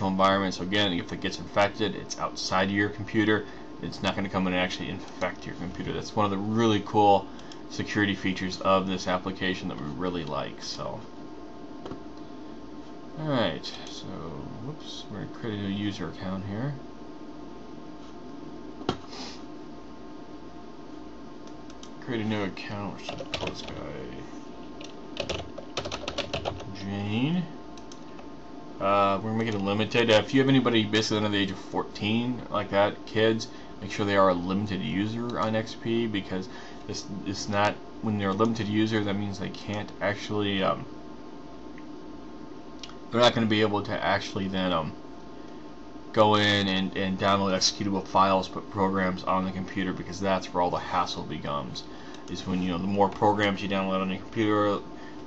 virtual environment. So again, if it gets infected, it's outside of your computer. It's not going to come in and actually infect your computer. That's one of the really cool security features of this application that we really like. So, alright, so whoops, we're going to create a new user account here. Create a new account, which is post guy Jane. We're going to make it limited. If you have anybody basically under the age of 14, like that, kids, make sure they are a limited user on XP, because it's not, when they're a limited user, that means they can't actually, they're not going to be able to actually then go in and download executable files, put programs on the computer, because that's where all the hassle becomes. Is when, the more programs you download on your computer,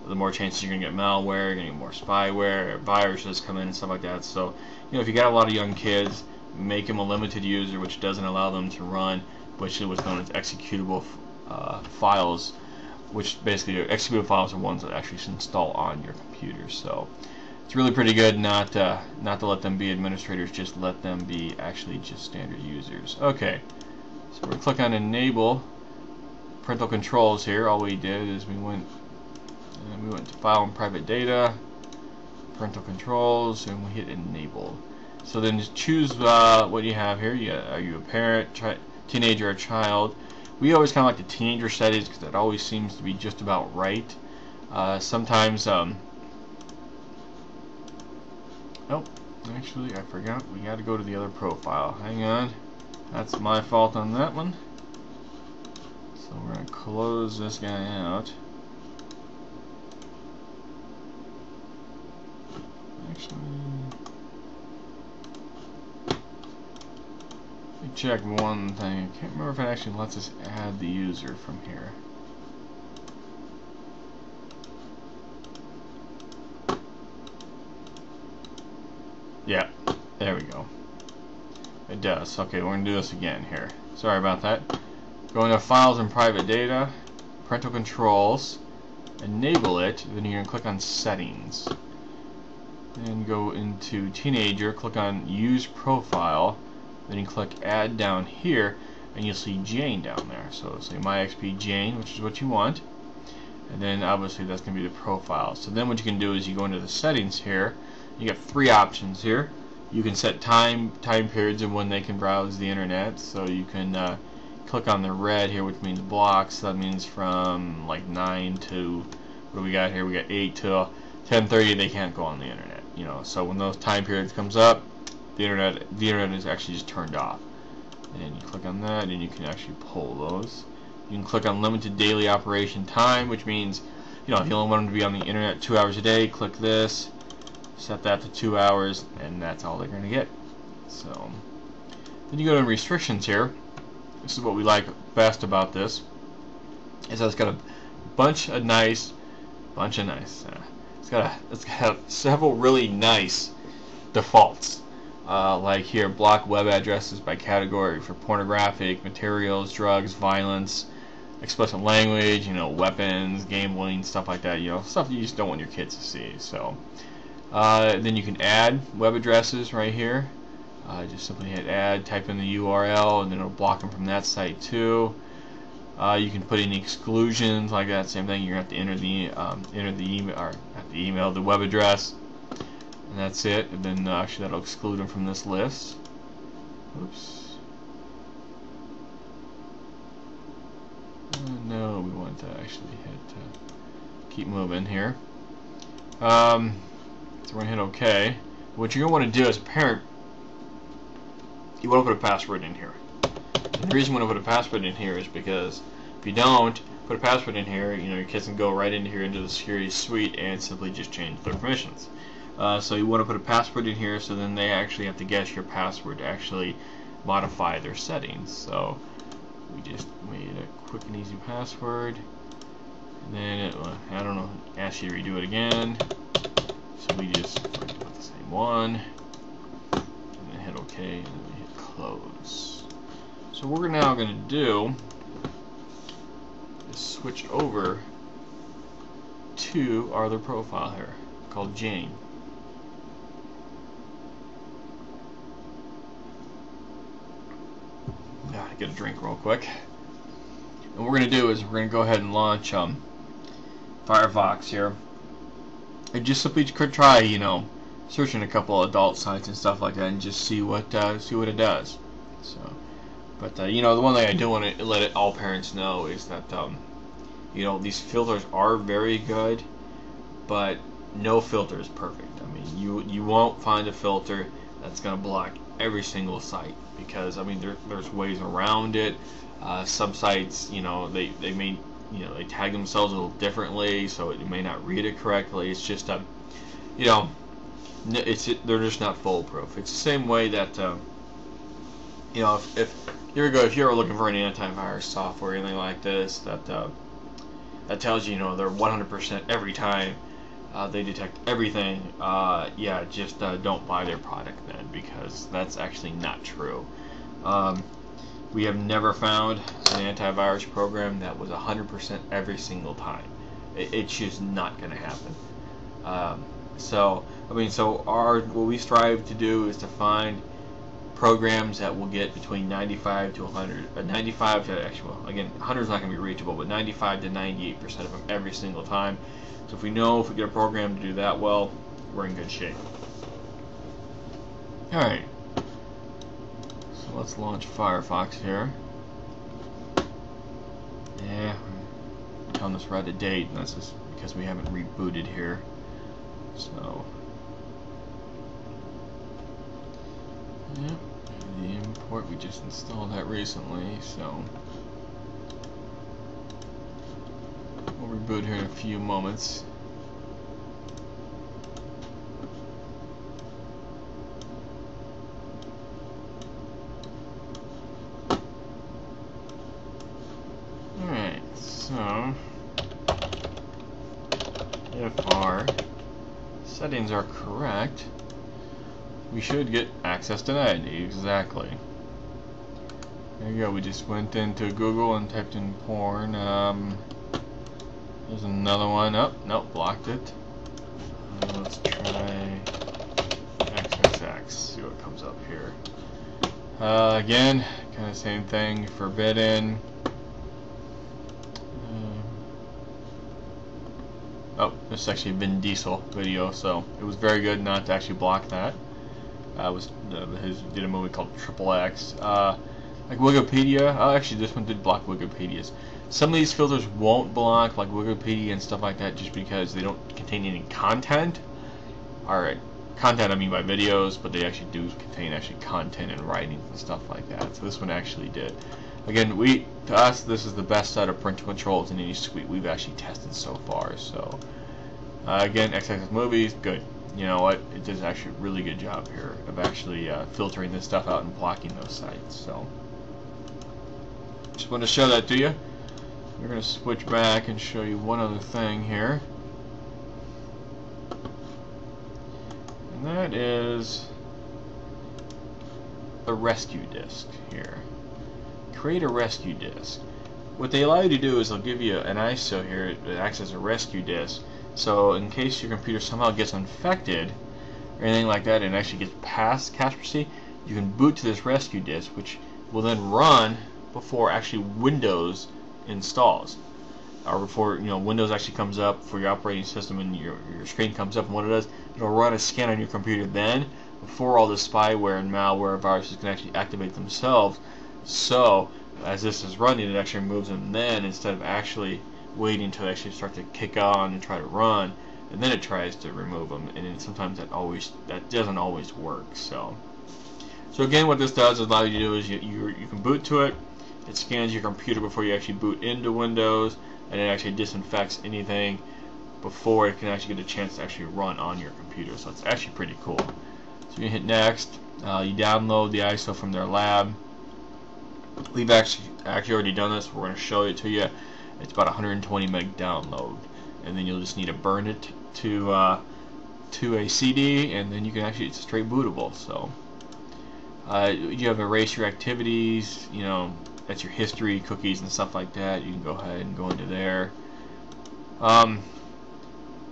the more chances you're going to get malware, you're going to get more spyware, viruses come in and stuff like that. So, if you got a lot of young kids, make them a limited user, which doesn't allow them to run, which is what's known as executable files, which basically executable files are ones that actually install on your computer. So it's really pretty good not to let them be administrators, just let them be actually just standard users. Okay, so we're going to click on enable parental controls here. All we did is we went to file and private data, parental controls, and we hit enable. So then just choose what you have here. Are you a parent, teenager, or child? We always kind of like the teenager settings because that always seems to be just about right. Sometimes, oh, actually I forgot. We got to go to the other profile. Hang on, that's my fault on that one. So we're going to close this guy out. Actually, let me check one thing. I can't remember if it actually lets us add the user from here. Yeah, there we go. It does. Okay, we're going to do this again here. Sorry about that. Go into Files and Private Data, Parental Controls, enable it, then you're going to click on Settings. And go into Teenager, click on Use Profile, then you click Add down here, and you'll see Jane down there. So say MyXP Jane, which is what you want, and then obviously that's going to be the profile. So then what you can do is you go into the settings here. You get 3 options here. You can set time periods of when they can browse the internet. So you can click on the red here, which means blocks. That means from like 9 to, what do we got here? We got 8 to 10:30. They can't go on the internet. So when those time periods comes up, the internet is actually just turned off. And you click on that, and you can actually pull those. You can click on limited daily operation time, which means, if you only want them to be on the internet 2 hours a day, click this, set that to 2 hours, and that's all they're going to get. So then you go to restrictions here. This is what we like best about this, is that it's got a bunch of nice. It's got several really nice defaults. Like here, block web addresses by category for pornographic materials, drugs, violence, explicit language, weapons, gambling, stuff like that. Stuff you just don't want your kids to see. So then you can add web addresses right here. Just simply hit add, type in the URL, and then it'll block them from that site too. You can put in exclusions like that. Same thing. You're gonna have to enter the email, or not the email, the web address, and that's it. And then actually that'll exclude them from this list. Oops. No, we want to actually hit keep moving here. So we're gonna hit OK. What you're gonna want to do as a parent, you want to put a password in here. And the reason you want to put a password in here is because if you don't put a password in here, your kids can go right into here into the security suite and simply just change their permissions. So you want to put a password in here, so then they actually have to guess your password to actually modify their settings. So we just made a quick and easy password, and then it, I don't know, ask you to redo it again. So we just put the same one, and then hit OK, and then we hit close. So what we're now going to do is switch over to our other profile here called Jane. get a drink real quick. And what we're going to do is we're going to go ahead and launch Firefox here. And just simply try, you know, searching a couple of adult sites and stuff like that, and just see what it does. So, but you know, the one thing I do want to let all parents know is that you know, these filters are very good, but no filter is perfect. I mean, you won't find a filter that's going to block every single site, because I mean there's ways around it. Some sites, you know, they may, you know, they tag themselves a little differently, so it may not read it correctly. It's just you know, they're just not foolproof. It's the same way that you know, if you're looking for an antivirus software or anything like this that tells you, you know, they're 100% every time, they detect everything, yeah, just don't buy their product then, because that's actually not true. We have never found an antivirus program that was 100% every single time. It's just not going to happen. So, I mean, what we strive to do is to find programs that will get between 95 to 100, 95 to actually, well, again, 100 is not going to be reachable, but 95 to 98% of them every single time. So if we get a program to do that well, we're in good shape. Alright, so let's launch Firefox here. Yeah, I'm telling this we're out of date, and that's just because we haven't rebooted here. So, yep, the import, we just installed that recently, so we'll reboot here in a few moments. Alright, so if our settings are correct, we should get access denied. Exactly. There you go. We just went into Google and typed in porn. There's another one. Oh, nope, blocked it. Let's try XXX. See what comes up here. Again, kind of same thing. Forbidden. Oh, this is actually a Vin Diesel video, so it was very good not to actually block that. Did a movie called XXX. Like Wikipedia, actually this one did block Wikipedias. Some of these filters won't block, like Wikipedia and stuff like that, just because they don't contain any content. Alright, content I mean by videos, but they actually do contain content and writings and stuff like that. So this one actually did. Again, to us, this is the best set of parental controls in any suite we've actually tested so far. So, again, XXX Movies, good. You know what? It does actually a really good job here of actually filtering this stuff out and blocking those sites. So, just want to show that to you. We're going to switch back and show you one other thing here. And that is a rescue disk here. Create a rescue disk. What they allow you to do is they'll give you an ISO here that acts as a rescue disk. So in case your computer somehow gets infected or anything like that and actually gets past Kaspersky, you can boot to this rescue disk, which will then run before actually Windows installs, or before, you know, Windows actually comes up for your operating system and your screen comes up, and what it does, it'll run a scan on your computer then before all the spyware and malware viruses can actually activate themselves. So as this is running, it actually removes them then, instead of actually waiting until they actually start to kick on and try to run, and then it tries to remove them, and then sometimes that doesn't always work. So again, what this does allow you to do is you can boot to it. It scans your computer before you actually boot into Windows, and it actually disinfects anything before it can actually get a chance to actually run on your computer. So it's actually pretty cool. So you hit next. You download the ISO from their lab. We've actually already done this. We're going to show it to you. It's about 120 meg download, and then you'll just need to burn it to a CD, and then you can actually, it's straight bootable. So you have erase your activities, you know, that's your history, cookies and stuff like that. You can go ahead and go into there.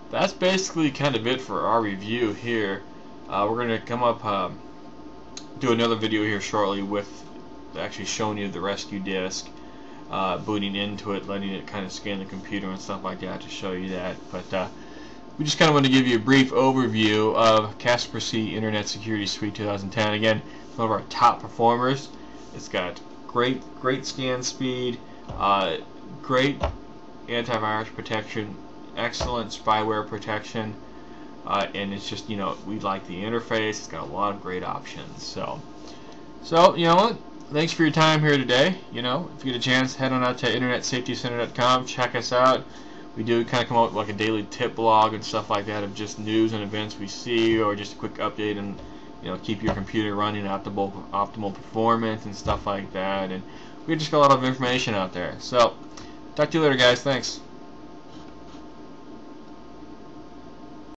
That's basically kind of it for our review here. We're going to come up, do another video here shortly with actually showing you the rescue disk, booting into it, letting it kind of scan the computer and stuff like that to show you that. But we just kind of want to give you a brief overview of Kaspersky Internet Security Suite 2010. Again, it's one of our top performers. It's got great scan speed, great antivirus protection, excellent spyware protection, and it's just, we like the interface. It's got a lot of great options. So you know what? Thanks for your time here today. If you get a chance, head on out to internetsafetycenter.com. Check us out. We do kind of come out with like a daily tip blog and stuff like that of just news and events we see, or just a quick update and keep your computer running at optimal performance and stuff like that. And we just got a lot of information out there. So talk to you later, guys. Thanks.